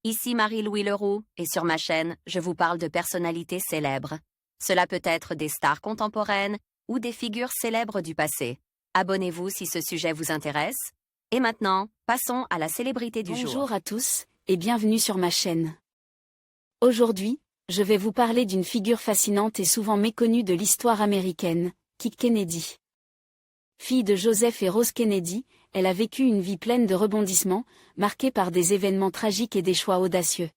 Ici Marie-Louis Leroux, et sur ma chaîne, je vous parle de personnalités célèbres. Cela peut être des stars contemporaines ou des figures célèbres du passé. Abonnez-vous si ce sujet vous intéresse. Et maintenant, passons à la célébrité du jour. Bonjour à tous, et bienvenue sur ma chaîne. Aujourd'hui, je vais vous parler d'une figure fascinante et souvent méconnue de l'histoire américaine, Kik Kennedy. Fille de Joseph et Rose Kennedy, elle a vécu une vie pleine de rebondissements, marquée par des événements tragiques et des choix audacieux.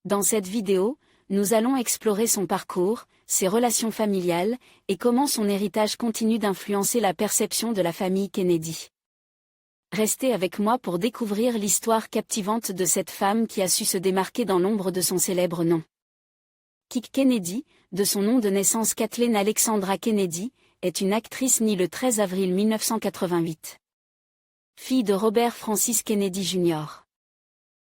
Dans cette vidéo, nous allons explorer son parcours, ses relations familiales, et comment son héritage continue d'influencer la perception de la famille Kennedy. Restez avec moi pour découvrir l'histoire captivante de cette femme qui a su se démarquer dans l'ombre de son célèbre nom. Kik Kennedy, de son nom de naissance Kathleen Alexandra Kennedy, est une actrice née le 13 avril 1988. Fille de Robert Francis Kennedy Jr.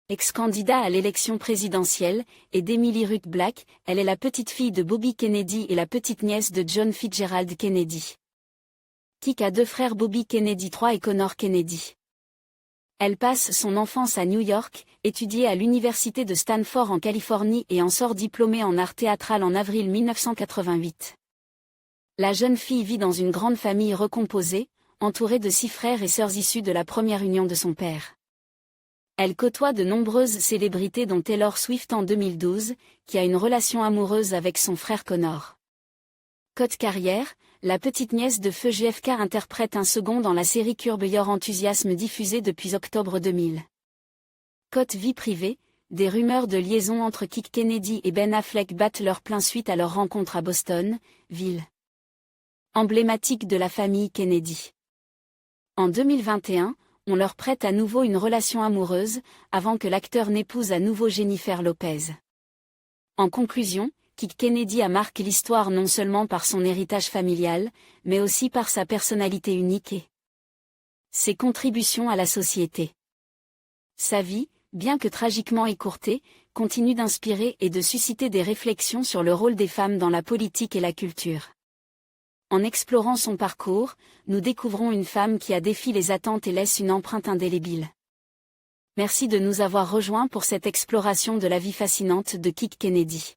Ex-candidat à l'élection présidentielle, et d'Emily Ruth Black, elle est la petite-fille de Bobby Kennedy et la petite-nièce de John Fitzgerald Kennedy. Kik a deux frères Bobby Kennedy III et Connor Kennedy. Elle passe son enfance à New York, étudie à l'université de Stanford en Californie et en sort diplômée en art théâtral en avril 1988. La jeune fille vit dans une grande famille recomposée, entourée de 6 frères et sœurs issus de la première union de son père. Elle côtoie de nombreuses célébrités dont Taylor Swift en 2012, qui a une relation amoureuse avec son frère Connor. Côté carrière, la petite-nièce de Feu JFK interprète un second dans la série Curb Your Enthusiasm diffusée depuis octobre 2000. Côté vie privée, des rumeurs de liaison entre Kik Kennedy et Ben Affleck battent leur plein suite à leur rencontre à Boston, ville emblématique de la famille Kennedy. En 2021, on leur prête à nouveau une relation amoureuse, avant que l'acteur n'épouse à nouveau Jennifer Lopez. En conclusion, Kik Kennedy a marqué l'histoire non seulement par son héritage familial, mais aussi par sa personnalité unique et ses contributions à la société. Sa vie, bien que tragiquement écourtée, continue d'inspirer et de susciter des réflexions sur le rôle des femmes dans la politique et la culture. En explorant son parcours, nous découvrons une femme qui a défié les attentes et laisse une empreinte indélébile. Merci de nous avoir rejoints pour cette exploration de la vie fascinante de Kik Kennedy.